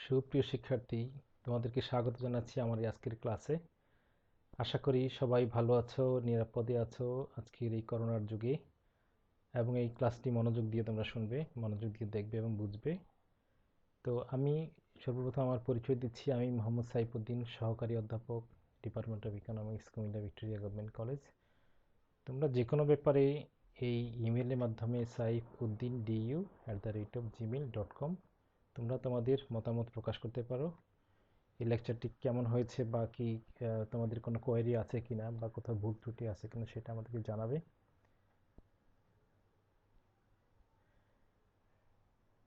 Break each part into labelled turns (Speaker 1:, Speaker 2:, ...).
Speaker 1: সুপ্রিয় শিক্ষার্থী, তোমাদেরকে স্বাগত জানাচ্ছি আমার এই আজকের ক্লাসে। আশা করি সবাই ভালো আছো, নিরাপদে আছো আজকের এই করোনার যুগে, এবং এই ক্লাসটি মনোযোগ দিয়ে তোমরা শুনবে, মনোযোগ দিয়ে দেখবে এবং বুঝবে। তো আমি সর্বপ্রথম আমার পরিচয় দিচ্ছি। আমি মোহাম্মদ সাইফুদ্দিন, সহকারী অধ্যাপক, department of economics, Comilla Victoria government college. তোমরা যে কোনো ব্যাপারে এই ইমেলের মাধ্যমে saifuddin.du@gmail.com তোমরা তোমাদের মতামত প্রকাশ করতে পারো। এই লেকচারটি কেমন হয়েছে বা কি তোমাদের কোনো কোয়েরি আছে কিনা বা কোথাও ভুল ত্রুটি আছে কিনা সেটা আমাদেরকে জানাবে।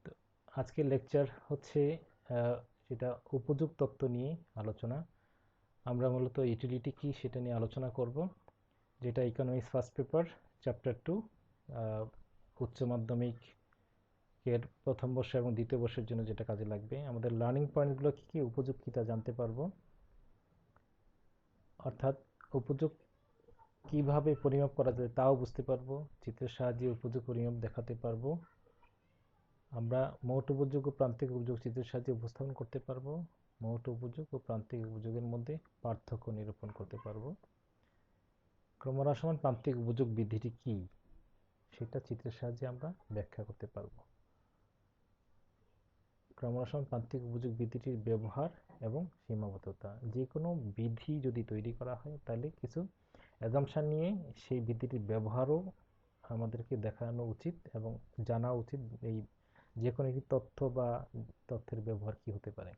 Speaker 1: তো আজকের লেকচার হচ্ছে যেটা উপযোগ তত্ত্ব নিয়ে আলোচনা। আমরা মূলত ইউটিলিটি কি সেটা নিয়ে আলোচনা করব, যেটা ইকোনমিক্স ফার্স্ট পেপার চ্যাপ্টার 2 উচ্চ মাধ্যমিক এর প্রথম বর্ষ এবং দ্বিতীয় বর্ষের জন্য যেটা কাজে লাগবে। আমাদের লার্নিং পয়েন্টগুলো কী কী উপযোগ কী তা জানতে পারবো, অর্থাৎ উপযোগ কিভাবে পরিমাপ করা যায় তাও বুঝতে পারবো, চিত্রের সাহায্যে উপযোগ পরিমাপ দেখাতে পারবো, আমরা মোট উপযোগ ও প্রান্তিক উপযোগ চিত্রের সাহায্যে উপস্থাপন করতে পারবো, মোট উপযোগ ও প্রান্তিক উপযোগের মধ্যে পার্থক্য নিরূপণ করতে পারবো, ক্রমহ্রাস সমান প্রান্তিক উপযোগ বৃদ্ধিটি কি সেটা চিত্রের সাহায্যে আমরা ব্যাখ্যা করতে পারবো, ক্রমহ্রাস সমান প্রান্তিক উপযোগ বৃদ্ধিটির ব্যবহার এবং সীমাবদ্ধতা। যে কোনো বিধি যদি তৈরি করা হয় তাহলে কিছু অ্যাজাম্পশন নিয়ে সেই বিধিটির ব্যবহারও আমাদেরকে দেখানো উচিত এবং জানা উচিত, এই যে কোনো একটি তথ্য বা তথ্যের ব্যবহার কি হতে পারে।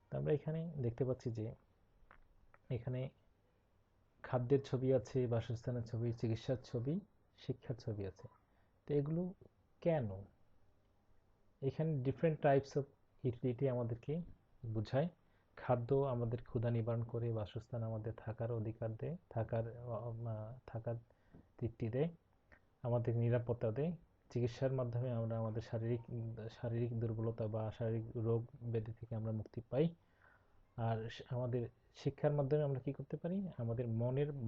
Speaker 1: তো আমরা এখানে দেখতে পাচ্ছি যে এখানে খাদ্যের ছবি আছে, বাসস্থানের ছবি, চিকিৎসার ছবি, শিক্ষার ছবি আছে। তো এগুলো কেন? এখানে ডিফারেন্ট টাইপস অফ ইউটিলিটি আমাদেরকে বোঝায়। খাদ্য আমাদের ক্ষুধা নিবারণ করে, বাসস্থান আমাদের থাকার অধিকার দেয়, থাকার তৃপ্তি দেয়, আমাদের নিরাপত্তা দেয়। চিকিৎসার মাধ্যমে আমরা আমাদের শারীরিক দুর্বলতা বা শারীরিক রোগ ব্যাধি থেকে আমরা মুক্তি পাই। আর আমাদের শিক্ষার মাধ্যমে আমরা কি করতে পারি? আমাদের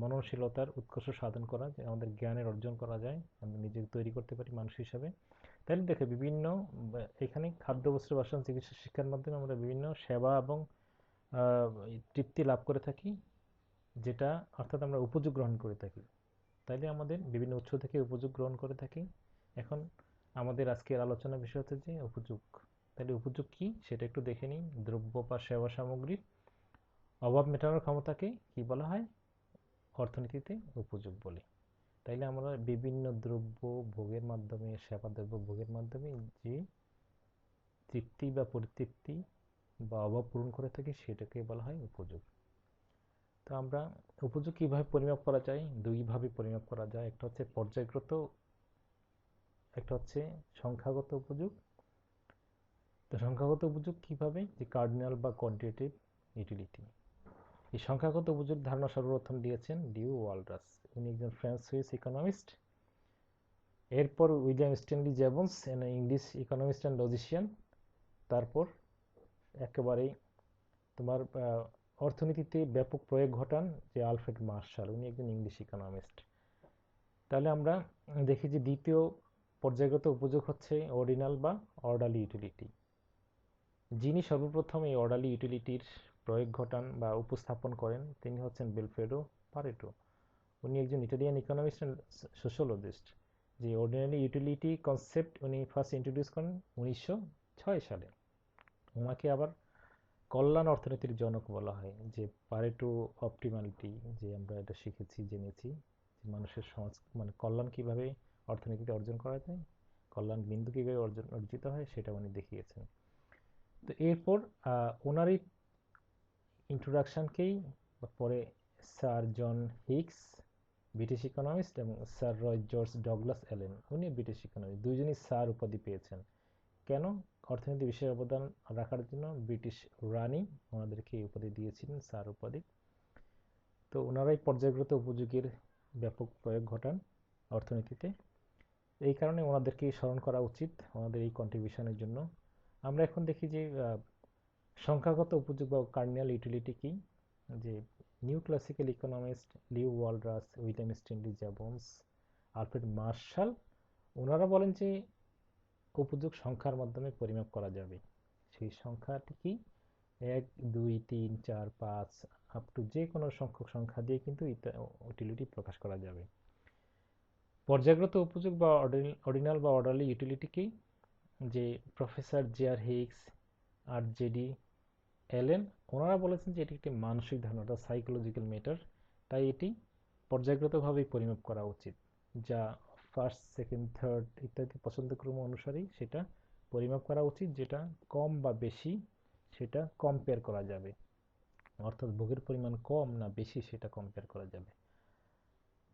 Speaker 1: মননশীলতার উৎকর্ষ সাধন করা, যে আমাদের জ্ঞানের অর্জন করা যায়, আমরা নিজেকে তৈরি করতে পারি মানুষ হিসাবে। তাহলে দেখো বিভিন্ন এখানে খাদ্য, বস্ত্র, বাসন, চিকিৎসা, শিক্ষার মাধ্যমে আমরা বিভিন্ন সেবা এবং তৃপ্তি লাভ করে থাকি, যেটা অর্থাৎ আমরা উপযোগ গ্রহণ করে থাকি। তাইলে আমাদের বিভিন্ন উৎস থেকে উপযোগ গ্রহণ করে থাকি। এখন আমাদের আজকের আলোচনার বিষয় হচ্ছে যে উপযোগ। তাহলে উপযোগ কি সেটা একটু দেখে নিই। দ্রব্য বা সেবা সামগ্রীর অভাব মেটানোর ক্ষমতাকে কি বলা হয়? অর্থনীতিতে উপযোগ বলে। তাইলে আমরা বিভিন্ন দ্রব্য ভোগের মাধ্যমে, সেবা দ্রব্য ভোগের মাধ্যমে যে তৃপ্তি বা পরিতৃপ্তি বা অভাব পূরণ করে থাকি সেটাকে বলা হয় উপযোগ। তো আমরা উপযোগ কিভাবে পরিমাপ করা যায়? দুইভাবে পরিমাপ করা যায়। একটা হচ্ছে পর্যায়গত, একটা হচ্ছে সংখ্যাগত উপযোগ। তো সংখ্যাগত উপযোগ কিভাবে? যে কার্ডিনাল বা কোয়ান্টিটেটিভ ইউটিলিটি। এই সংখ্যাগত উপযোগ ধারণা সর্বপ্রথম দিয়েছেন ডিউ ওয়ালরাস। উনি একজন ফ্রেঞ্চ সুইস ইকোনমিস্ট। এরপর William Stanley Jevons, English economist and logician. তারপর একেবারেই তোমার অর্থনীতিতে ব্যাপক প্রয়োগ ঘটান যে আলফ্রেড মার্শাল, উনি একজন ইংলিশ ইকোনমিস্ট। তাহলে আমরা দেখি যে দ্বিতীয় পর্যায়গত উপযোগ হচ্ছে অর্ডিনাল বা অর্ডারলি ইউটিলিটি। যিনি সর্বপ্রথম এই অর্ডারলি ইউটিলিটির প্রয়োগ ঘটান বা উপস্থাপন করেন তিনি হচ্ছেন বিলফ্রেডো পারেটো। উনি একজন ইটালিয়ান ইকোনমিস্ট অ্যান্ড সোশ্যোলজিস্ট। যে অর্ডিনারি ইউটিলিটি কনসেপ্ট উনি ফার্স্ট ইন্ট্রোডিউস করেন 1906 সালে। ওনাকে আবার কল্যাণ অর্থনীতির জনক বলা হয়। যে পারেটো অপটিমালিটি, যে আমরা এটা শিখেছি, জেনেছি যে মানুষের সমাজ মানে কল্যাণ কিভাবে অর্থনীতিতে অর্জন করা যায়, কল্যাণ বিন্দু কীভাবে অর্জিত হয় সেটা উনি দেখিয়েছেন। তো এরপর ওনারই ইন্ট্রোডাকশনকেই পরে স্যার জন হিক্স, ব্রিটিশ ইকোনমিস্ট, এবং স্যার রয় জর্জ ডগলাস অ্যালেন, উনি ব্রিটিশ ইকোনমিস্ট, দুইজনই স্যার উপাধি পেয়েছেন। কেন? অর্থনীতি বিশেষ অবদান রাখার জন্য ব্রিটিশ রানী ওনাদেরকে এই উপাধি দিয়েছিলেন, স্যার উপাধি। তো ওনারাই পর্যায়গত উপযোগের ব্যাপক প্রয়োগ ঘটান অর্থনীতিতে। এই কারণে ওনাদেরকে স্মরণ করা উচিত ওনাদের এই কন্ট্রিবিউশনের জন্য। আমরা এখন দেখি যে সংখ্যাগত উপযোগ বা কার্ডিনাল ইউটিলিটি কি। যে new classical economist Leon Walras, William Stanley Jevons, Alfred Marshall, ওনারা বলেন যে উপযোগ সংখ্যার মাধ্যমে পরিমাপ করা যাবে। সেই সংখ্যাটি কি 1 2 3 4 5 আপ টু যে কোনো সংখ্যক সংখ্যা দিয়ে কিন্তু ইউটিলিটি প্রকাশ করা যাবে। পর্যায়গত উপযোগ বা অর্ডিনাল বা অর্ডারলি ইউটিলিটি কি? যে প্রফেসর জে.আর. হিগস আর জে.ডি. অ্যালেন ওনারা বলেছেন যে এটি একটি মানসিক ধারণা, সাইকোলজিক্যাল ম্যাটার, তাই এটি পর্যায়গতভাবেই পরিমাপ করা উচিত, যা ফার্স্ট সেকেন্ড থার্ড ইত্যাদি পছন্দক্রম অনুসারেই সেটা পরিমাপ করা উচিত। যেটা কম বা বেশি সেটা কম্পেয়ার করা যাবে, অর্থাৎ ভোগের পরিমাণ কম না বেশি সেটা কম্পেয়ার করা যাবে।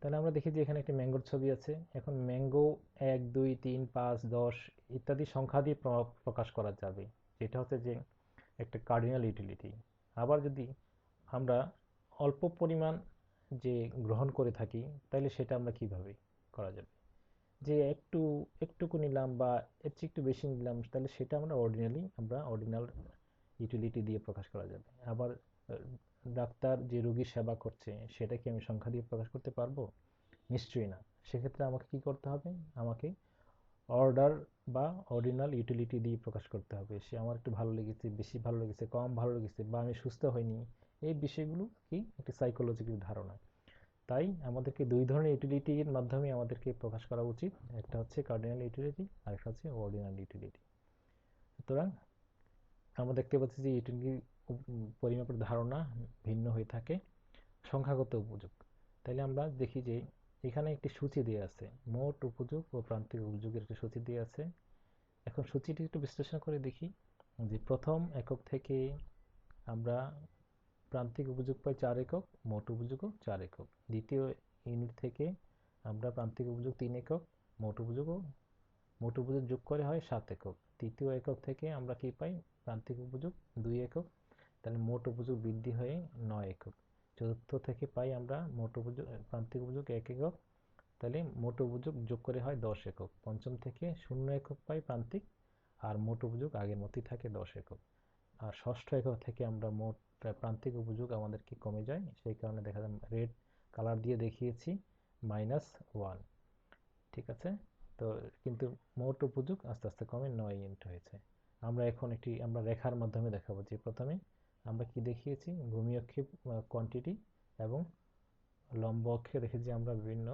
Speaker 1: তাহলে আমরা দেখি যে এখানে একটি ম্যাঙ্গোর ছবি আছে। এখন ম্যাঙ্গো 1 2 3 5 10 ইত্যাদি সংখ্যা দিয়ে প্রকাশ করা যাবে, যেটা হচ্ছে যে একটা কার্ডিনাল ইউটিলিটি। আবার যদি আমরা অল্প পরিমাণ যে গ্রহণ করে থাকি তাহলে সেটা আমরা কিভাবে করা যাবে, যে একটুকু নিলাম বা এর চেয়ে একটু বেশি নিলাম, তাহলে সেটা আমরা অর্ডিনাল ইউটিলিটি দিয়ে প্রকাশ করা যাবে। আবার ডাক্তার যে রোগীর সেবা করছে সেটা কি আমি সংখ্যা দিয়ে প্রকাশ করতে পারবো? নিশ্চয়ই না। সেক্ষেত্রে আমাকে কি করতে হবে? আমাকে অর্ডার বা অর্ডিনাল ইউটিলিটি দিয়ে প্রকাশ করতে হবে। সে আমার একটু ভালো লেগেছে, বেশি ভালো লেগেছে, কম ভালো লেগেছে, বা আমি সুস্থ হইনি, এই বিষয়গুলো কি একটি সাইকোলজিক্যাল ধারণা। তাই আমাদেরকে দুই ধরনের ইউটিলিটির মাধ্যমে আমাদেরকে প্রকাশ করা উচিত, একটা হচ্ছে কার্ডিনাল ইউটিলিটি আর একটা হচ্ছে অর্ডিনাল ইউটিলিটি। সুতরাং আমরা দেখতে পাচ্ছি যে ইউটিলিটি পরিমাপের ধারণা ভিন্ন হয়ে থাকে। সংখ্যাগত উপযোগ, তাইলে আমরা দেখি যে এখানে একটি সূচি দেওয়া আছে, মোট উপযোগ ও প্রান্তিক উপযোগের একটি সূচি দেওয়া আছে। এখন সূচিটি একটু বিশ্লেষণ করে দেখি যে প্রথম একক থেকে আমরা প্রান্তিক উপযোগ পাই 4 একক, মোট উপযোগও 4 একক। দ্বিতীয় ইউনিট থেকে আমরা প্রান্তিক উপযোগ 3 একক, মোট উপযোগ যোগ করে হয় 7 একক। তৃতীয় একক থেকে আমরা কি পাই? প্রান্তিক উপযোগ 2 একক, তাহলে মোট উপযোগ বৃদ্ধি হয়ে 9 একক। চতুর্থ থেকে পাই আমরা প্রান্তিক উপযোগ 1 একক, তাহলে মোট উপযোগ যোগ করে হয় 10 একক। পঞ্চম থেকে 0 একক পাই প্রান্তিক, আর মোট উপযোগ আগের মতোই থাকে 10 একক। আর ষষ্ঠ একক থেকে আমরা মোট প্রান্তিক উপযোগ আমাদেরকে কমে যায়, সেই কারণে দেখা যায় রেড কালার দিয়ে দেখিয়েছি -1। ঠিক আছে, তো কিন্তু মোট উপযোগ আস্তে আস্তে কমে 9 ইউনিট হয়েছে। আমরা রেখার মাধ্যমে দেখাবো যে প্রথমে আমরা কি দেখিয়েছি, ভূমি অক্ষে কোয়ান্টিটি এবং লম্ব অক্ষে দেখেছি আমরা বিভিন্ন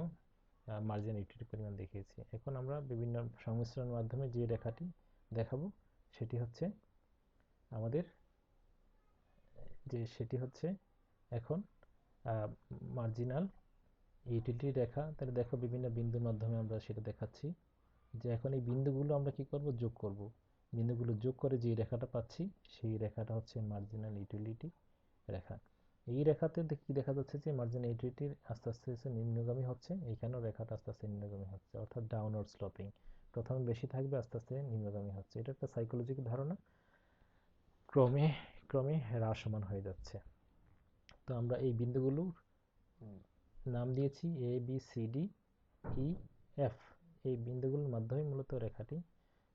Speaker 1: মার্জিন ইউটিলিটি পরিমাণ দেখিয়েছি। এখন আমরা বিভিন্ন সংমিশ্রণের মাধ্যমে যে রেখাটি দেখাবো সেটি হচ্ছে আমাদের এখন মার্জিনাল ইউটিলিটি রেখা। তাহলে দেখো বিভিন্ন বিন্দুর মাধ্যমে আমরা সেটা দেখাচ্ছি যে এখন এই বিন্দুগুলো আমরা কি করব? যোগ করব। বিন্দুগুলো যোগ করে যে রেখাটা পাচ্ছি সেই রেখাটা হচ্ছে মার্জিনাল ইউটিলিটি রেখা। এই রেখাতে কি দেখা যাচ্ছে যে মার্জিনাল ইউটিলিটি আস্তে আস্তে নিম্নগামী হচ্ছে, এইখানেও রেখাটা আস্তে আস্তে নিম্নগামী হচ্ছে, অর্থাৎ ডাউনওয়ার্ড স্লোপিং। প্রথমে বেশি থাকবে, আস্তে আস্তে নিম্নগামী হচ্ছে। এটা একটা সাইকোলজিক্যাল ধারণা, ক্রমে ক্রমে হ্রাসমান হয়ে যাচ্ছে। তো আমরা এই বিন্দুগুলোর নাম দিয়েছি A B C D E F. এই বিন্দুগুলোর মাধ্যমে মূলত রেখাটি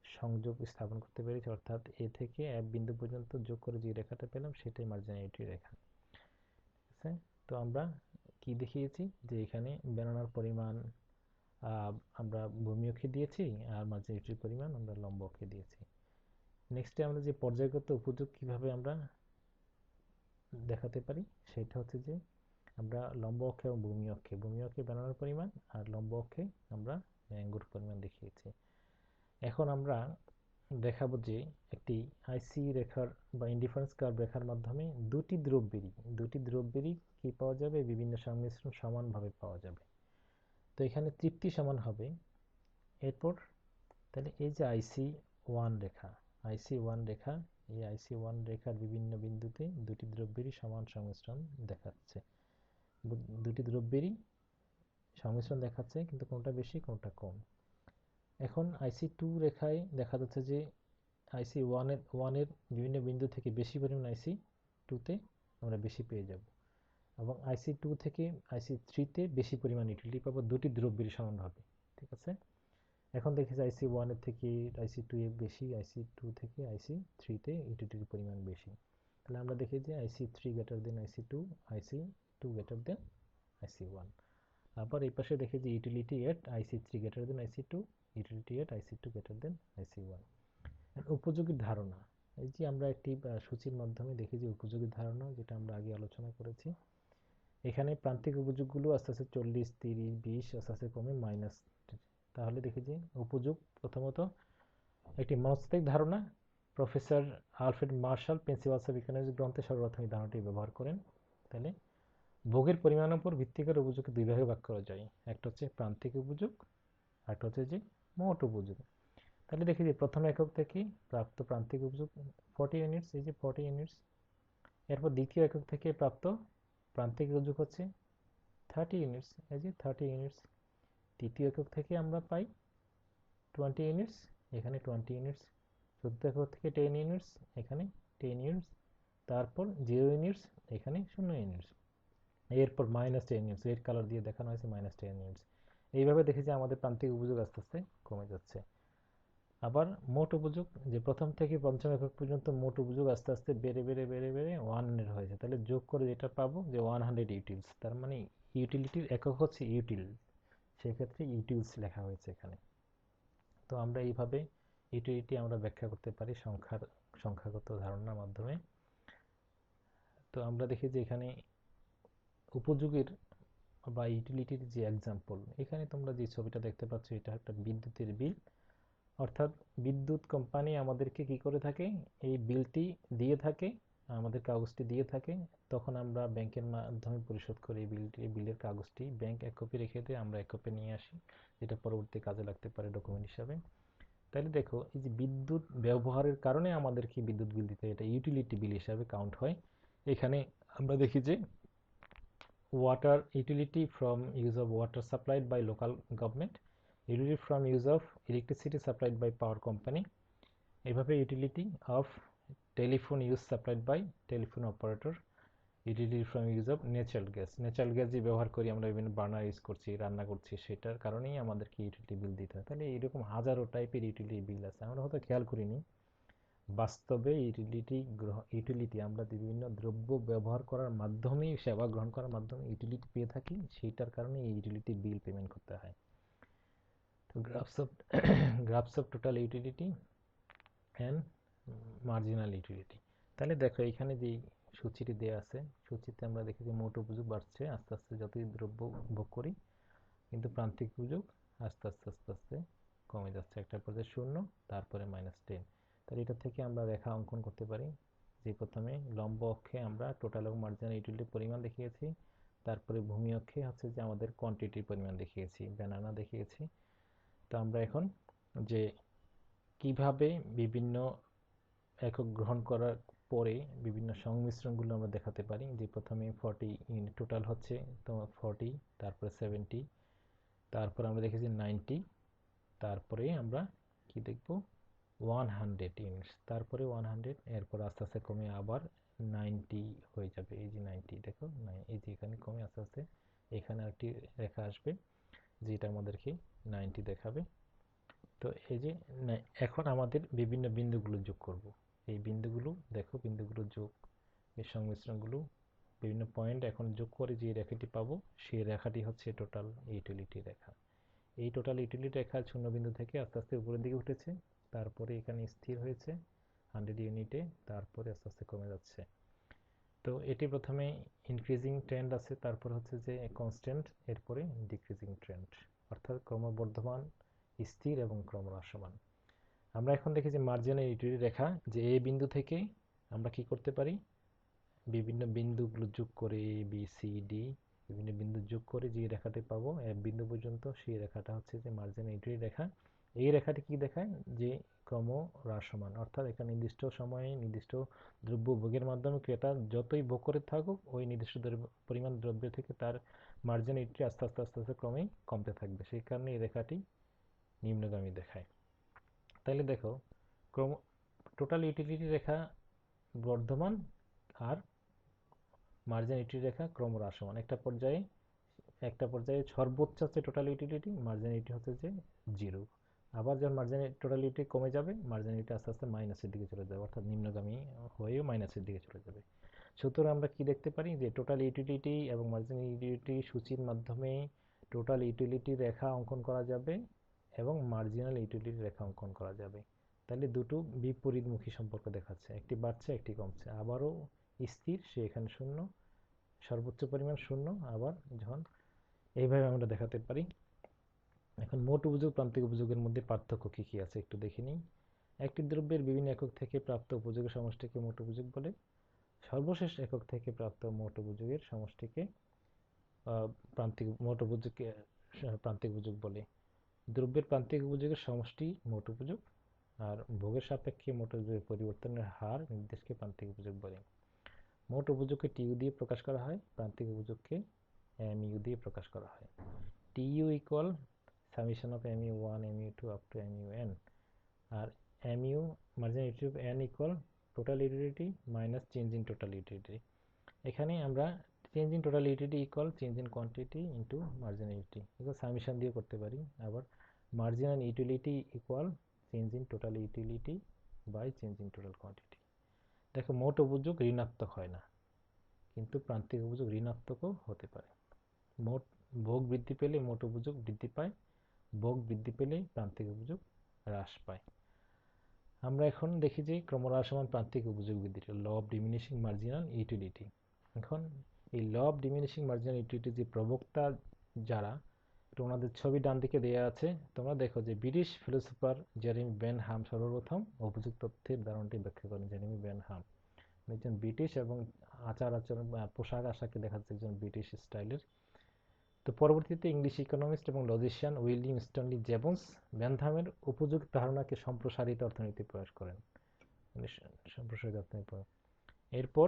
Speaker 1: সংযোগ স্থাপন করতে পেরেছি, অর্থাৎ এ থেকে এফ বিন্দু পর্যন্ত যোগ করে যে রেখাটা পেলাম সেটাই মার্জিনালিটি রেখা। ঠিক আছে, তো আমরা কি দেখিয়েছি যে এখানে বেলনার পরিমাণ আমরা ভূমি অক্ষে দিয়েছি আর মার্জিনালিটির পরিমাণ আমরা লম্ব অক্ষে দিয়েছি। নেক্সটে আমরা যে পর্যায়গত উপযোগ কিভাবে আমরা দেখাতে পারি সেটা হচ্ছে যে আমরা লম্ব অক্ষে এবং ভূমি অক্ষে বেলনার পরিমাণ আর লম্ব অক্ষে আমরা ম্যাঙ্গোর পরিমাণ দেখিয়েছি। এখন আমরা দেখাবো যে একটি আইসি রেখার বা ইনডিফারেন্স কার্ভ রেখার মাধ্যমে দুটি দ্রব্যেরই কি পাওয়া যাবে? বিভিন্ন সংমিশ্রণ সমানভাবে পাওয়া যাবে। তো এখানে তৃপ্তি সমান হবে। এরপর তাহলে এই যে এই আইসি ওয়ান রেখার বিভিন্ন বিন্দুতে দুটি দ্রব্যেরই সমান সংমিশ্রণ দেখাচ্ছে, দুটি দ্রব্যেরই সংমিশ্রণ দেখাচ্ছে, কিন্তু কোনটা বেশি কোনটা কম। এখন আইসি টু রেখায় দেখা যাচ্ছে যে আইসি ওয়ানের বিভিন্ন বিন্দু থেকে বেশি পরিমাণ আইসি টুতে আমরা বেশি পেয়ে যাব, এবং আইসি টু থেকে আইসি থ্রিতে বেশি পরিমাণ ইউটিলিটি পাবো, দুটি দ্রব্যেরই সমানভাবে। ঠিক আছে, এখন দেখেছি আইসি ওয়ানের থেকে আইসি টু এ বেশি, আইসি টু থেকে আইসি থ্রিতে ইউটিলিটির পরিমাণ বেশি। তাহলে আমরা দেখি যে আইসি থ্রি গ্রেটার দেন আইসি টু গ্রেটার দেন আইসি ওয়ান। আবার এই পাশে দেখি যে ইউটিলিটি এট আইসি থ্রি গ্রেটার দেন আইসি টু, ইউটিলিটি এট আইসি টু গ্রেটার দেন আইসি ওয়ান। উপযোগীর ধারণা, এই যে আমরা একটি সূচির মাধ্যমে দেখি যে উপযোগী ধারণা, যেটা আমরা আগে আলোচনা করেছি। এখানে প্রান্তিক উপযোগগুলো আস্তে আস্তে 40, 30, 20 আস্তে আস্তে কমে মাইনাস। তাহলে দেখি যে উপযোগ প্রথমত একটি মনস্তাত্ত্বিক ধারণা। Professor Alfred Marshall principles of economics গ্রন্থে সর্বপ্রথম এই ধারণাটি ব্যবহার করেন। তাহলে ভোগের পরিমাণের উপর ভিত্তি করে উপযোগকে দুই ভাগে ভাগ করা যায়, একটা হচ্ছে প্রান্তিক উপযোগ, আরেকটা হচ্ছে যে মোট উপযোগ। তাহলে দেখি যে প্রথম একক থেকে প্রাপ্ত প্রান্তিক উপযোগ 40 ইউনিটস, এই যে 40 ইউনিটস। এরপর দ্বিতীয় একক থেকে প্রাপ্ত প্রান্তিক উপযোগ হচ্ছে 30 ইউনিটস, এই যে 30 ইউনিটস। তৃতীয় একক থেকে আমরা পাই 20 ইউনিটস, এখানে 20 ইউনিটস। চতুর্থ একক থেকে 10 ইউনিটস, এখানে 10 ইউনিটস। তারপর 0 ইউনিটস, এখানে 0 ইউনিটস। এরপর -10 ইউনিটস, রেড কালার দিয়ে দেখানো হয়েছে -10 ইউনিটস। এইভাবে দেখি যে আমাদের প্রান্তিক উপযোগ আস্তে আস্তে কমে যাচ্ছে। আবার মোট উপযোগ, যে প্রথম থেকে পঞ্চম একক পর্যন্ত মোট উপযোগ আস্তে আস্তে বেড়ে বেড়ে বেড়ে বেড়ে 100 হয়েছে। তাহলে যোগ করে যেটা পাবো যে 100 ইউটিলস, তার মানে ইউটিলিটির একক হচ্ছে ইউটিল, সেক্ষেত্রে ইউটিলস লেখা হয়েছে এখানে। তো আমরা এইভাবে ইউটিলিটি আমরা ব্যাখ্যা করতে পারি সংখ্যাগত ধারণার মাধ্যমে। তো আমরা দেখি যে এখানে উপযোগের বা ইউটিলিটির যে এক্সাম্পল, এখানে তোমরা যে ছবিটা দেখতে পাচ্ছ এটা একটা বিদ্যুতের বিল। অর্থাৎ বিদ্যুৎ কোম্পানি আমাদেরকে কি করে থাকে, এই বিলটি দিয়ে থাকে, আমাদের কাগজটি দিয়ে থাকে, তখন আমরা ব্যাংকের মাধ্যমে পরিশোধ করি। এই বিলের কাগজটি ব্যাংক এক কপি রেখে দেয়, আমরা এক কপি নিয়ে আসি, যেটা পরবর্তী কাজে লাগতে পারে ডকুমেন্ট হিসাবে। তাহলে দেখো এই যে বিদ্যুৎ ব্যবহারের কারণে আমাদের কি বিদ্যুৎ বিল দিতে হয়, এটা ইউটিলিটি বিল হিসাবে কাউন্ট হয়। এখানে আমরা দেখি যে water utility from use of water supplied by local government, utility from use of electricity supplied by power company, এভাবে utility of telephone use supplied by telephone operator, utility from use of natural gas, natural gas যে ব্যবহার করি আমরা, বিভিন্ন burner use করছি, রান্না করছি, সেটার কারণেই আমাদেরকে ইউটিলিটি বিল দিতে হয়। তাহলে এরকম হাজারো টাইপের ইউটিলিটি বিল আছে, আমরা হয়তো খেয়াল করিনি। বাস্তবে ইউটিলিটি আমরা বিভিন্ন দ্রব্য ব্যবহার করার মাধ্যমে, সেবা গ্রহণ করার মাধ্যমে ইউটিলিটি পেয়ে থাকি, সেইটার কারণে এই ইউটিলিটি বিল পেমেন্ট করতে হয়। তো graphs of total utility and marginal utility. তাহলে দেখো এখানে যে সূচিটি দেওয়া আছে, সূচিতে আমরা দেখি যে মোট উপযোগ বাড়ছে আস্তে আস্তে যতই দ্রব্য ভোগ করি, কিন্তু প্রান্তিক উপযোগ আস্তে আস্তে আস্তে আস্তে কমে যাচ্ছে, একটা পর্যায়ে 0, তারপরে -10। তাহলে এটা থেকে আমরা রেখা অঙ্কন করতে পারি, যে প্রথমে লম্ব অক্ষে আমরা টোটাল এবং মার্জিনাল ইউটিলিটির পরিমাণ দেখিয়েছি, তারপরে ভূমি অক্ষে হচ্ছে যে আমাদের কোয়ান্টিটির পরিমাণ দেখিয়েছি, ব্যানানা দেখিয়েছি। তো আমরা এখন যে কিভাবে বিভিন্ন একক গ্রহণ করার পরে বিভিন্ন সংমিশ্রণগুলো আমরা দেখাতে পারি, যে প্রথমে 40 ইউনিট টোটাল হচ্ছে তোমার 40, তারপরে 70, তারপর আমরা দেখেছি 90, তারপরে আমরা কি দেখব 100 ইউনিটস, তারপরে 100, এরপর আস্তে আস্তে কমে আবার 90 হয়ে যাবে। এই যে 90 দেখো, এই যে এখানে কমে আস্তে আস্তে এখানে একটি রেখা আসবে যেটা আমাদেরকে 90 দেখাবে। তো এই যে এখন আমাদের বিভিন্ন বিন্দুগুলো যোগ করব, এই বিন্দুগুলো দেখো, বিন্দুগুলো যোগ, এই সংমিশ্রণগুলো বিভিন্ন পয়েন্ট এখন যোগ করে যে রেখাটি পাবো, সেই রেখাটি হচ্ছে টোটাল ইউটিলিটি রেখা। এই টোটাল ইউটিলিটি রেখা শূন্য বিন্দু থেকে আস্তে আস্তে উপরের দিকে উঠেছে, তারপরে এখানে স্থির হয়েছে 100 ইউনিটে, তারপরে আস্তে আস্তে কমে যাচ্ছে। তো এটি প্রথমে ইনক্রিজিং ট্রেন্ড আছে, তারপর হচ্ছে যে কনস্ট্যান্ট, এরপরে ডিক্রিজিং ট্রেন্ড, অর্থাৎ ক্রমবর্ধমান, স্থির এবং ক্রমহ্রাসমান। আমরা এখন দেখি যে মার্জিনাল ইউটিলিটি রেখা, যে এই বিন্দু থেকে আমরা কি করতে পারি, বিভিন্ন বিন্দুগুলো যোগ করে এ বি সি ডি, বিভিন্ন বিন্দু যোগ করে যে রেখাটি পাবো এক বিন্দু পর্যন্ত, সেই রেখাটা হচ্ছে যে মার্জিনাল ইউটিলিটি রেখা। এই রেখাটি কি দেখায়, যে ক্রমহ্রাসমান, অর্থাৎ এখানে নির্দিষ্ট সময়ে নির্দিষ্ট দ্রব্য ভোগের মাধ্যমে ক্রেতা যতই ভোগ করে থাকুক, ওই নির্দিষ্ট পরিমাণ দ্রব্য থেকে তার মার্জিনাল ইউটিলিটি আস্তে আস্তে আস্তে আস্তে ক্রমেই কমতে থাকবে, সেই কারণে এই রেখাটি নিম্নগামী দেখায়। তাহলে দেখো টোটাল ইউটিলিটি রেখা বর্ধমান, আর মার্জিনাল ইউটিলিটি রেখা ক্রমহ্রাসমান। একটা পর্যায়ে সর্বোচ্চ হচ্ছে টোটাল ইউটিলিটি, মার্জিনাল ইউটিলিটি হচ্ছে যে 0। আবার যখন মার্জিনাল টোটাল ইউটিলিটি কমে যাবে, মার্জিনাল ইউটিলিটি আস্তে আস্তে মাইনাসের দিকে চলে যাবে, অর্থাৎ নিম্নগামী হয়েও মাইনাসের দিকে চলে যাবে। সুতরাং আমরা কি দেখতে পারি, যে টোটাল ইউটিলিটি এবং মার্জিনাল ইউটিলিটি সূচির মাধ্যমে টোটাল ইউটিলিটি রেখা অঙ্কন করা যাবে এবং মার্জিনাল ইউটিলিটি রেখা অঙ্কন করা যাবে। তাহলে দুটো বিপরীতমুখী সম্পর্ক দেখাচ্ছে, একটি বাড়ছে একটি কমছে। আবারও স্থির, সে এখানে শূন্য, সর্বোচ্চ পরিমাণ শূন্য। আবার যখন এইভাবে আমরা দেখাতে পারি। এখন মোট উপযোগ প্রান্তিক উপযোগের মধ্যে পার্থক্য কি কি আছে একটু দেখে নিই। একটি দ্রব্যের বিভিন্ন একক থেকে প্রাপ্ত উপযোগের সমষ্টিকে মোট উপযোগ বলে। সর্বশেষ একক থেকে প্রাপ্ত মোট উপযোগের সমষ্টিকে মোট উপযোগকে প্রান্তিক উপযোগ বলে। দ্রব্যের প্রান্তিক উপযোগের সমষ্টি মোট উপযোগ, আর ভোগের সাপেক্ষে মোট উপযোগের পরিবর্তনের হার নির্দেশকে প্রান্তিক উপযোগ বলে। মোট উপযোগকে টিইউ দিয়ে প্রকাশ করা হয়, প্রান্তিক উপযোগকে এমইউ দিয়ে প্রকাশ করা হয়। TU equal summation of mu1 mu2 up to mun, আর mu marginal utility of n equal total utility minus change in total utility. এখানে আমরা change in total utility equal change in quantity into marginal utility equal summation দিয়ে করতে পারি। আবার marginal utility equal change in total utility by change in total quantity. দেখো মোট উপযোগ ঋণাত্মক হয় না, কিন্তু প্রান্তিক উপযোগ ঋণাত্মকও হতে পারে। মোট ভোগ বৃদ্ধি পেলে মোট উপযোগ বৃদ্ধি পায়, ভোগ বৃদ্ধি পেলে প্রান্তিক উপযোগ হ্রাস পায়। আমরা এখন দেখি যে ক্রমহ্রাসমান প্রান্তিক উপযোগ বৃদ্ধিটা law of diminishing marginal utility. এখন এই law of diminishing marginal utility যে প্রবক্তা যারা, ওনাদের ছবি ডান দিকে দেওয়া আছে। তোমরা দেখো যে ব্রিটিশ ফিলোসোফার জেরেমি বেনহাম সর্বপ্রথম উপযোগ তত্ত্বের ধারণাটি ব্যাখ্যা করেন। জেরেমি বেনহাম একজন ব্রিটিশ, এবং আচার আচরণ পোশাক আশাকে দেখাচ্ছে একজন ব্রিটিশ স্টাইলের। তো পরবর্তীতে ইংলিশ ইকোনমিস্ট এবং লজিশিয়ান উইলিয়াম স্ট্যানলি জেবন্স বেনথামের উপযোগ ধারণাকে সম্প্রসারিত অর্থনীতি প্রয়াস করেন। সম্প্রসারিত অর্থনীতি। এরপর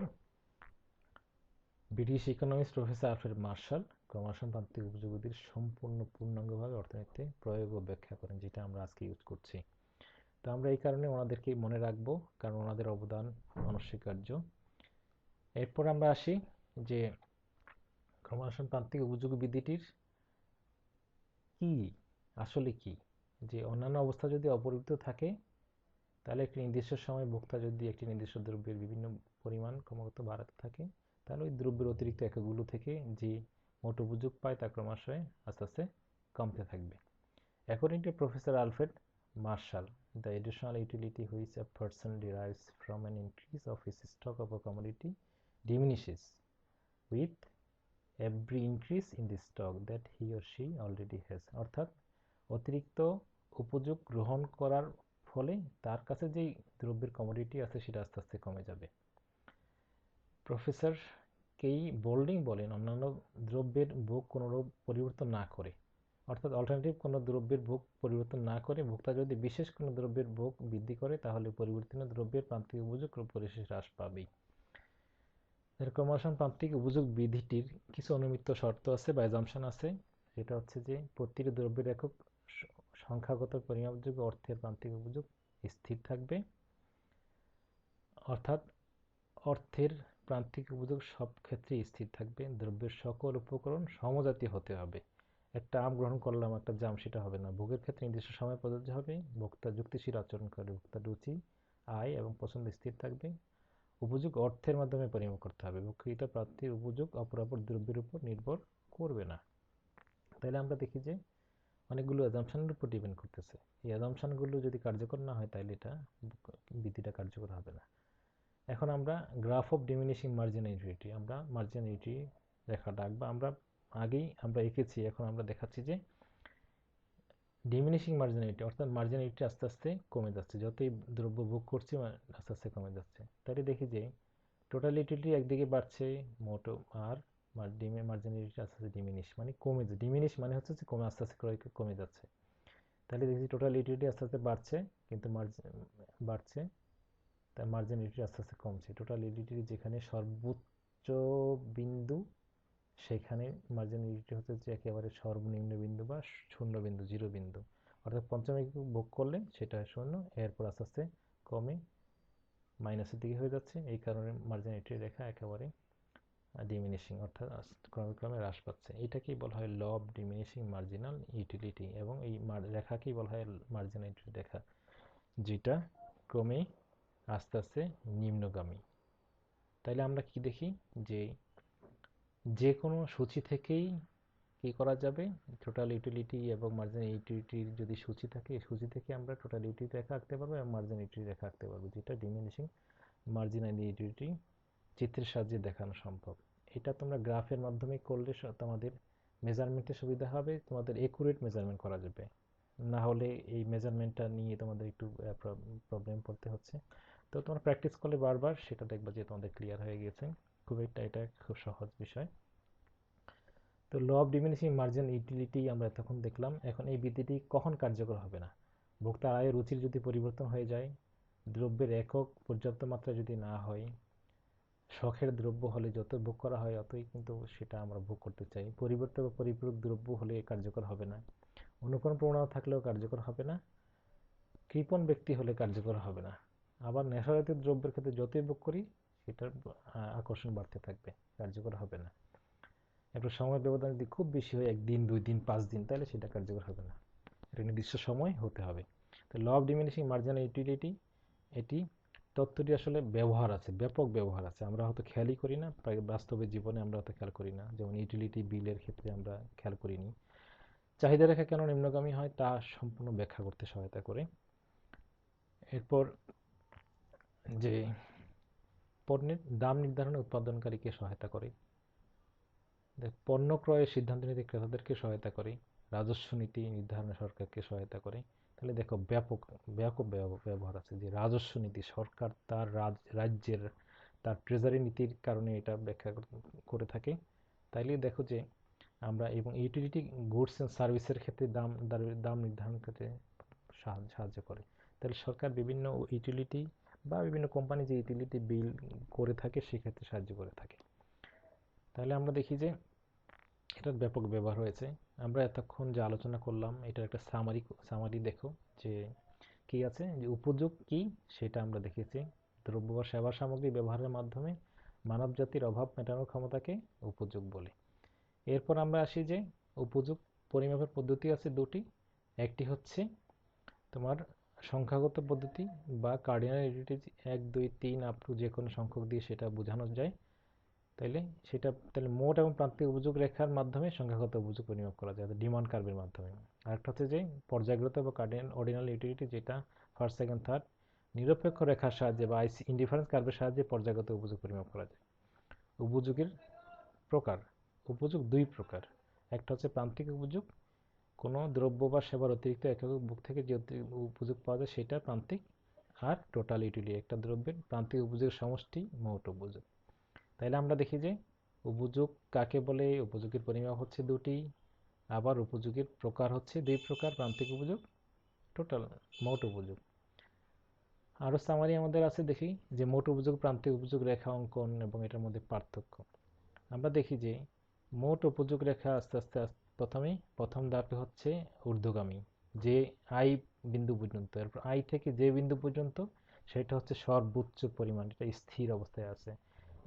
Speaker 1: British economist professor Alfred Marshall ক্রমহ্রাসমান প্রান্তিক উপযোগীদের সম্পূর্ণ পূর্ণাঙ্গভাবে অর্থনীতিতে প্রয়োগ ও ব্যাখ্যা করেন, যেটা আমরা আজকে ইউজ করছি। তো আমরা এই কারণে ওনাদেরকে মনে রাখবো, কারণ ওনাদের অবদান অনস্বীকার্য। এরপর আমরা আসি যে ক্রমহ্রাসমান প্রান্তিক উপযোগ বিধিটির কি আসলে কি। যে অন্যান্য অবস্থা যদি অপরিবর্তিত থাকে, তাহলে একটি নির্দিষ্ট সময় ভোক্তা যদি একটি নির্দিষ্ট দ্রব্যের বিভিন্ন পরিমাণ ক্রমাগত বাড়াতে থাকে, তাহলে ওই দ্রব্যের অতিরিক্ত এককগুলো থেকে যে মোট উপযোগ পায় তা ক্রমাশই আস্তে আস্তে কমতে থাকবে। According to Professor Alfred Marshall, the additional utility which a person derives from an increase of his stock of a commodity diminishes with every increase in the stock that he or she already has. অর্থাৎ অতিরিক্ত উপযোগ গ্রহণ করার ফলে তার কাছে যেই দ্রব্যের কমোডিটি আছে সেটা আস্তে আস্তে কমে যাবে। প্রফেসর কেই বোল্ডিং বলেন, অন্যান্য দ্রব্যের ভোগ কোনোরূপ পরিবর্তন না করে, অর্থাৎ অল্টারনেটিভ কোনো দ্রব্যের ভোগ পরিবর্তন না করে ভোক্তা যদি বিশেষ কোনো দ্রব্যের ভোগ বৃদ্ধি করে, তাহলে পরিবর্তিত দ্রব্যের প্রান্তিক উপযোগ পরিশেষ হ্রাস পাবেই। ক্রমহ্রাসমান প্রান্তিক উপযোগ বিধিটির কিছু অনুমিত শর্ত আছে বা অ্যাজাম্পশন আছে। সেটা হচ্ছে যে প্রতিটি দ্রব্যের একক সংখ্যাগত পরিমাপযোগ্য অর্থের প্রান্তিক উপযোগ স্থির থাকবে, অর্থাৎ অর্থের প্রান্তিক উপযোগ সব ক্ষেত্রেই স্থির থাকবে। দ্রব্যের সকল উপকরণ সমজাতীয় হতে হবে। একটা আম গ্রহণ করলাম, একটা জাম, সেটা হবে না। ভোগের ক্ষেত্রে নির্দিষ্ট সময় প্রযোজ্য হবে। ভোক্তা যুক্তিশীল আচরণ করে, ভোক্তার রুচি, আয় এবং পছন্দ স্থির থাকবে। উপযোগ অর্থের মাধ্যমে পরিমাপ করতে হবে। ভোগকৃত প্রাপ্তির উপযোগ অপরাপর দ্রব্যের উপর নির্ভর করবে না। তাহলে আমরা দেখি যে অনেকগুলো অ্যাজাম্পশনের উপর ডিপেন্ড করতেছে। এই অ্যাজাম্পশনগুলো যদি কার্যকর না হয়, তাহলে এটা বিধিটা কার্যকর হবে না। এখন আমরা গ্রাফ অফ ডিমিনিশিং মার্জিনালিটি, আমরা মার্জিনালিটি রেখাটা আঁকবো। আমরা আগেই আমরা এঁকেছি, এখন আমরা দেখাচ্ছি যে ডিমিনিশিং মার্জিনালিটি, অর্থাৎ মার্জিনালিটি আস্তে আস্তে কমে যাচ্ছে, যতই দ্রব্য ভোগ করছি আস্তে আস্তে কমে যাচ্ছে। তাহলে দেখি যে টোটালিটি একদিকে বাড়ছে মোট, আর মার্জিনালিটি আস্তে আস্তে ডিমিনিশ মানে কমে যায়। ডিমিনিশ মানে হচ্ছে যে কমে, আস্তে আস্তে কমে যাচ্ছে। তাহলে দেখি টোটালিটি আস্তে আস্তে বাড়ছে, কিন্তু বাড়ছে, তাই মার্জিনালিটি আস্তে আস্তে কমছে। টোটালিটি যেখানে সর্বোচ্চ বিন্দু, সেখানে মার্জিনালিটি হচ্ছে যে একেবারে সর্বনিম্ন বিন্দু বা শূন্য বিন্দু, জিরো বিন্দু। অর্থাৎ পঞ্চম একক ভোগ করলে সেটা শূন্য, এরপর আস্তে আস্তে কমে মাইনাসের দিকে হয়ে যাচ্ছে। এই কারণে মার্জিনালিটি রেখা একেবারে ডিমিনিশিং, অর্থাৎ ক্রমে ক্রমে হ্রাস পাচ্ছে। এটাকেই বলা হয় law of diminishing marginal utility, এবং এই রেখাকেই বলা হয় মার্জিনালিটি রেখা, যেটা ক্রমে আস্তে আস্তে নিম্নগামী। তাইলে আমরা কি দেখি যে যে কোনো সূচি থেকেই কি করা যাবে, টোটাল ইউটিলিটি এবং মার্জিনাল ইউটিলিটির যদি সূচি থাকে, এই সূচি থেকে আমরা টোটাল ইউটিলিটি রেখা আঁকতে পারবো এবং মার্জিনাল ইউটিলিটি রেখা আঁকতে পারবো, যেটা ডিমিনিশিং মার্জিনাল ইউটিলিটি চিত্রের সাহায্যে দেখানো সম্ভব। এটা তোমরা গ্রাফের মাধ্যমে করলে তোমাদের মেজারমেন্টের সুবিধা হবে, তোমাদের একুরেট মেজারমেন্ট করা যাবে। না হলে এই মেজারমেন্টটা নিয়ে তোমাদের একটু প্রবলেম পড়তে হচ্ছে। তো তোমরা প্র্যাকটিস করলে বারবার সেটা দেখবা যে তোমাদের ক্লিয়ার হয়ে গেছে। এটা খুব সহজ বিষয়। তো law of diminishing marginal utility আমরা এতক্ষণ দেখলাম। এখন এই বিধিটি কখন কার্যকর হবে না? ভোক্তার আয়ের রুচির যদি পরিবর্তন হয়ে যায়, দ্রব্যের একক পর্যাপ্ত মাত্রা যদি না হয়, শখের দ্রব্য হলে যত ভোগ করা হয় অতই কিন্তু সেটা আমরা ভোগ করতে চাই, পরিবর্তিত বা পরিপূরক দ্রব্য হলে কার্যকর হবে না, অনুকরণ প্রবণতা থাকলেও কার্যকর হবে না, কৃপণ ব্যক্তি হলে কার্যকর হবে না, আবার নেশাজাতীয় দ্রব্যের ক্ষেত্রে যতই ভোগ করি সেটার আকর্ষণ বাড়তে থাকবে, কার্যকর হবে না। একটু সময় ব্যবধান যদি খুব বেশি হয়, 1 দিন 2 দিন 5 দিন, তাহলে সেটা কার্যকর হবে না, এটা নির্দিষ্ট সময় হতে হবে। তো law of diminishing marginal utility, এটি তত্ত্বটি আসলে ব্যবহার আছে, ব্যাপক ব্যবহার আছে, আমরা হয়তো খেয়ালই করি না, বাস্তবে জীবনে আমরা হয়তো খেয়াল করি না। যেমন ইউটিলিটি বিলের ক্ষেত্রে আমরা খেয়াল করিনি। চাহিদা রেখা কেন নিম্নগামী হয় তা সম্পূর্ণ ব্যাখ্যা করতে সহায়তা করে। এরপর যে পণ্যের দাম নির্ধারণে উৎপাদনকারীকে সহায়তা করে, পণ্য ক্রয়ের সিদ্ধান্ত নিতে ক্রেতাদেরকে সহায়তা করে, রাজস্ব নীতি নির্ধারণে সরকারকে সহায়তা করে। তাহলে দেখো ব্যাপক ব্যাপক ব্যবহার আছে, যে রাজস্ব নীতি, সরকার তার রাজ্যের তার ট্রেজারি নীতির কারণে এটা ব্যাখ্যা করে থাকে। তাইলে দেখো যে আমরা, এবং ইউটিলিটি গুডস এন্ড সার্ভিসের ক্ষেত্রে দাম নির্ধারণ ক্ষেত্রে সাহায্য করে। তাহলে সরকার বিভিন্ন ইউটিলিটি বা বিভিন্ন কোম্পানি যে ইউটিলিটি বিল করে থাকে সেক্ষেত্রে সাহায্য করে থাকে। তাহলে আমরা দেখি যে এটার ব্যাপক ব্যবহার হয়েছে। আমরা এতক্ষণ যে আলোচনা করলাম এটার একটা সামারি দেখো যে কি আছে, যে উপযোগ কি সেটা আমরা দেখেছি। দ্রব্য বা সেবা সামগ্রী ব্যবহারের মাধ্যমে মানব জাতির অভাব মেটানোর ক্ষমতাকে উপযোগ বলে। এরপর আমরা আসি যে উপযোগ পরিমাপের পদ্ধতি আছে দুটি। একটি হচ্ছে তোমার সংখ্যাগত পদ্ধতি বা কার্ডিনাল ইউটিলিটি, 1 2 3 আপ টু যে কোনো সংখ্যক দিয়ে সেটা বোঝানো যায়। তাহলে মোট এবং প্রান্তিক উপযোগ রেখার মাধ্যমে সংখ্যাগত উপযোগ পরিমাপ করা যায়, ডিমান্ড কার্ভের মাধ্যমে। আরেকটা হচ্ছে যে পর্যায়গত বা অর্ডিনাল ইউটিলিটি, যেটা ফার্স্ট সেকেন্ড থার্ড নিরপেক্ষ রেখার সাহায্যে বা ইনডিফারেন্স কার্ভের সাহায্যে পর্যায়গত উপযোগ পরিমাপ করা যায়। উপযোগের প্রকার, উপযোগ 2 প্রকার। একটা হচ্ছে প্রান্তিক উপযোগ, কোনো দ্রব্য বা সেবার অতিরিক্ত একক ভোগ থেকে যে উপযোগ পাওয়া যায় সেটা প্রান্তিক। আর টোটাল ইউটিলিটি, একটা দ্রব্যের প্রান্তিক উপযোগের সমষ্টি মোট উপযোগ। তাইলে আমরা দেখি যে উপযোগ কাকে বলে, উপযোগের পরিমাপ হচ্ছে দুটি, আবার উপযোগের প্রকার হচ্ছে 2 প্রকার, প্রান্তিক উপযোগ, টোটাল মোট উপযোগ। আরও সামারি আমাদের আছে, দেখি যে মোট উপযোগ, প্রান্তিক উপযোগ রেখা অঙ্কন এবং এটার মধ্যে পার্থক্য। আমরা দেখি যে মোট উপযোগ রেখা আস্তে আস্তে প্রথম ধাপে হচ্ছে ঊর্ধ্বগামী, যে আই বিন্দু পর্যন্ত, এরপর আই থেকে যে বিন্দু পর্যন্ত সেটা হচ্ছে সর্বোচ্চ পরিমাণ, এটা স্থির অবস্থায় আছে।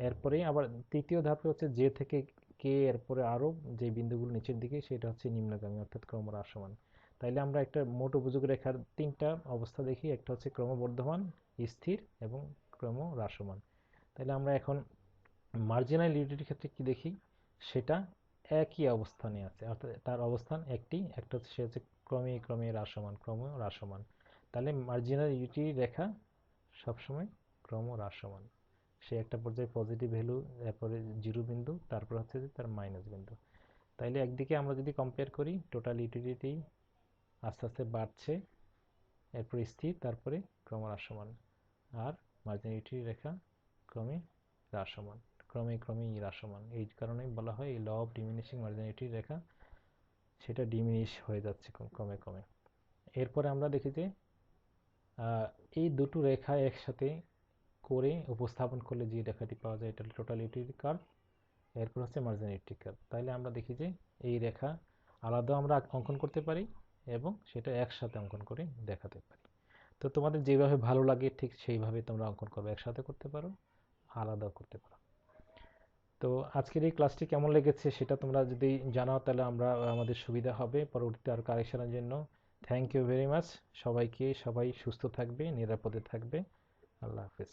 Speaker 1: এরপরে আবার তৃতীয় ধাপে হচ্ছে যে থেকে কে, এরপরে আরও যে বিন্দুগুলো নিচের দিকে সেটা হচ্ছে নিম্নগামী, অর্থাৎ ক্রমহ্রাসমান। তাইলে আমরা একটা মোট উপযোগ রেখার 3টা অবস্থা দেখি, একটা হচ্ছে ক্রমবর্ধমান, স্থির এবং ক্রমহ্রাসমান। তাহলে আমরা এখন মার্জিনাল ইউটিলিটির ক্ষেত্রে কি দেখি, সেটা একই অবস্থানে আছে, অর্থাৎ তার অবস্থান একটা হচ্ছে সে হচ্ছে ক্রমে ক্রমহ্রাসমান। তাহলে মার্জিনাল ইউটিলিটি রেখা সবসময় ক্রমহ্রাসমান, সে একটা পর্যায়ে পজিটিভ ভ্যালু, এরপরে 0 বিন্দু, তারপর হচ্ছে যে তার মাইনাস বিন্দু। তাইলে একদিকে আমরা যদি কম্পেয়ার করি, টোটাল ইউটিলিটি আস্তে আস্তে বাড়ছে, এরপর স্থির, তারপরে ক্রমহ্রাসমান, আর মার্জিনাল ইউটিলিটি রেখা ক্রমে হ্রাসমান। এই কারণে বলা হয় এই law of diminishing marginal utility রেখা সেটা ডিমিনিশ হয়ে যাচ্ছে ক্রমে। এরপরে আমরা দেখি যে এই দুটো রেখা একসাথে করে উপস্থাপন করলে যে রেখাটি পাওয়া যায় এটা টোটাল ইউটিলিটি কার্ভ, এরপর হচ্ছে মার্জিনাল ইউটিলিটি কার্ভ। তাইলে আমরা দেখি যে এই রেখা আলাদা আমরা অঙ্কন করতে পারি এবং সেটা একসাথে অঙ্কন করে দেখাতে পারি। তো তোমাদের যেভাবে ভালো লাগে ঠিক সেইভাবে তোমরা অঙ্কন করবে, একসাথে করতে পারো, আলাদাও করতে পারো। তো আজকের এই ক্লাসটি কেমন লেগেছে সেটা তোমরা যদি জানাও তাহলে আমাদের সুবিধা হবে পরবর্তীতে আর কারেকশনের জন্য। থ্যাংক ইউ ভেরি মাচ সবাইকে। সবাই সুস্থ থাকবে, নিরাপদে থাকবে। আল্লাহ হাফেজ।